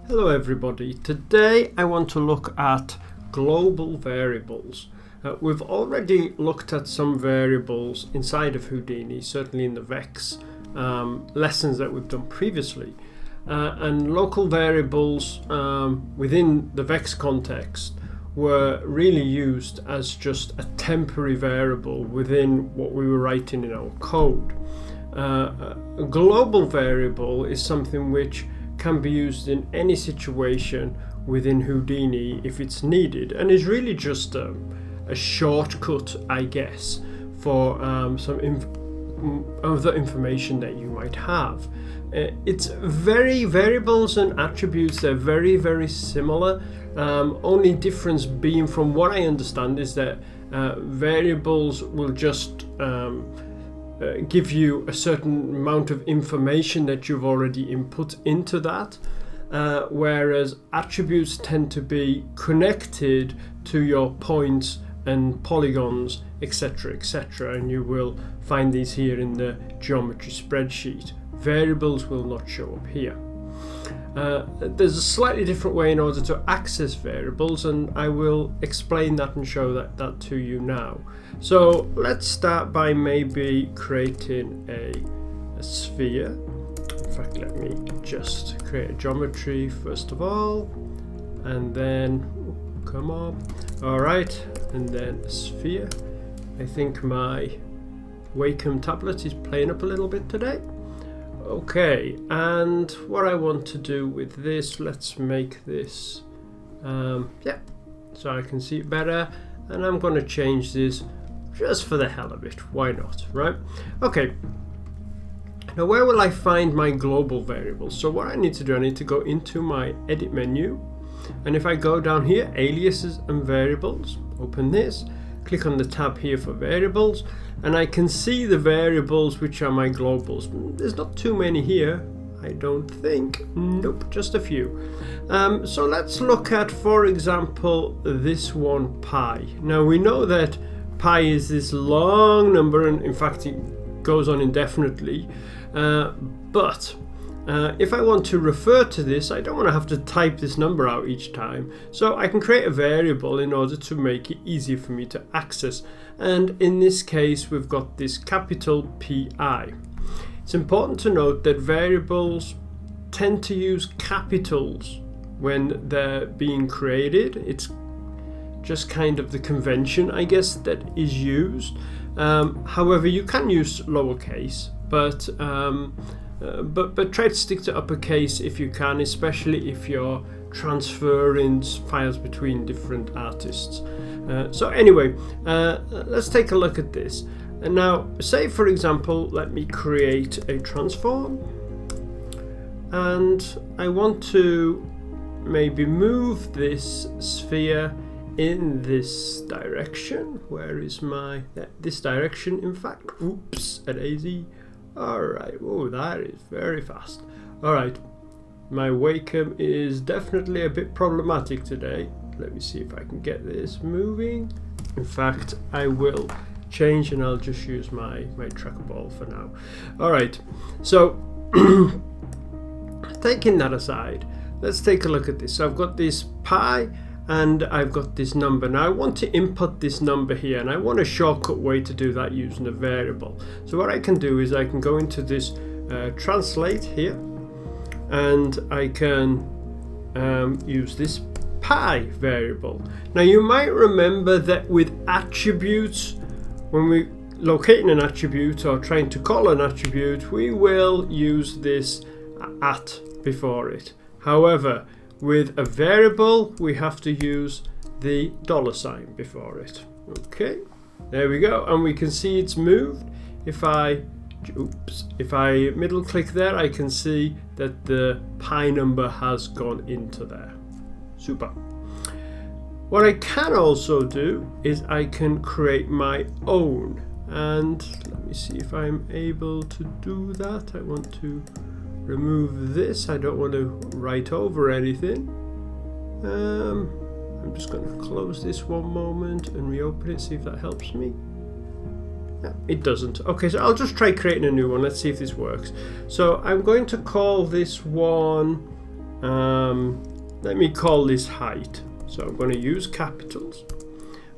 Hello everybody. Today I want to look at global variables. We've already looked at some variables inside of Houdini, certainly in the VEX lessons that we've done previously. And local variables within the VEX context were really used as just a temporary variable within what we were writing in our code. A global variable is something which can be used in any situation within Houdini if it's needed, and is really just a shortcut, I guess, for some other information that you might have. It's variables and attributes, they're very similar. Only difference being, from what I understand, is that variables will just give you a certain amount of information that you've already input into that, whereas attributes tend to be connected to your points and polygons, etc., and you will find these here in the geometry spreadsheet. Variables will not show up here. There's a slightly different way in order to access variables, and I will explain that and show that to you now. So let's start by maybe creating a sphere. In fact, let me just create a geometry first of all, and then come on. All right, and then a sphere. I think my Wacom tablet is playing up a little bit today. Okay, and what I want to do with this, let's make this so I can see it better, and I'm going to change this just for the hell of it. Why not, right? Okay, now where will I find my global variables? So what I need to do, I need to go into my edit menu, and if I go down here, aliases and variables, open this, click on the tab here for variables, and I can see the variables which are my globals. There's not too many here, I don't think. Nope, just a few. So let's look at, for example, this one, pi. Now we know that pi is this long number, and in fact it goes on indefinitely, but if I want to refer to this, I don't want to have to type this number out each time. So I can create a variable in order to make it easier for me to access. And in this case, we've got this capital PI. It's important to note that variables tend to use capitals when they're being created. It's just kind of the convention, I guess, that is used. However, you can use lowercase, but try to stick to uppercase if you can, especially if you're transferring files between different artists. So anyway, let's take a look at this. And now, say for example, let me create a transform, and I want to maybe move this sphere in this direction. Where is my this direction? In fact, oops, at AZ. Alright, oh, that is very fast. Alright, my Wacom is definitely a bit problematic today. Let me see if I can get this moving. In fact, I will change and I'll just use my trackball for now. Alright, so taking that aside, let's take a look at this. So I've got this pi and I've got this number. Now I want to input this number here, and I want a shortcut way to do that using a variable. So what I can do is I can go into this translate here, and I can use this pi variable. Now you might remember that with attributes, when we locating an attribute or trying to call an attribute, we will use this at before it. However, with a variable, we have to use the $ before it. Okay, there we go, and we can see it's moved. If I middle click there, I can see that the pi number has gone into there. Super. What I can also do is I can create my own, and let me see if I'm able to do that. I want to remove this. I don't want to write over anything. I'm just going to close this one moment and reopen it, see if that helps me. Yeah, it doesn't. Okay, so I'll just try creating a new one. Let's see if this works. So I'm going to call this one let me call this height. So I'm going to use capitals,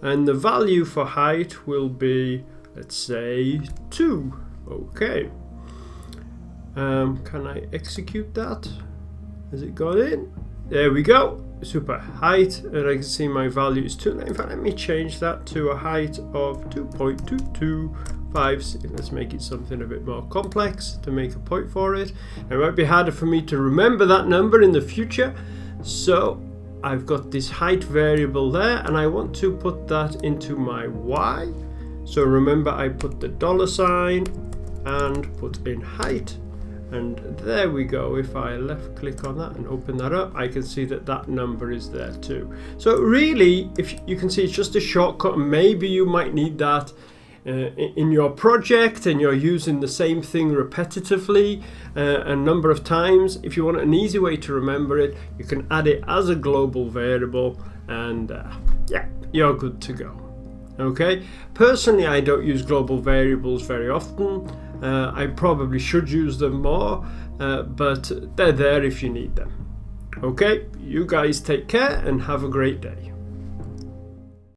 and the value for height will be, let's say, 2. Okay. Can I execute that? Has it got in? There we go. Super. Height, and I can see my value is 2. In fact, let me change that to a height of 2.225. Let's make it something a bit more complex to make a point for it. It might be harder for me to remember that number in the future, so I've got this height variable there, and I want to put that into my Y. So remember, I put the $ and put in height, and there we go. If I left click on that and open that up, I can see that that number is there too. So really, if you can see, it's just a shortcut, and maybe you might need that in your project and you're using the same thing repetitively a number of times. If you want an easy way to remember it, you can add it as a global variable, and yeah, you're good to go. Okay, personally, I don't use global variables very often. I probably should use them more, but they're there if you need them. Okay, you guys take care and have a great day.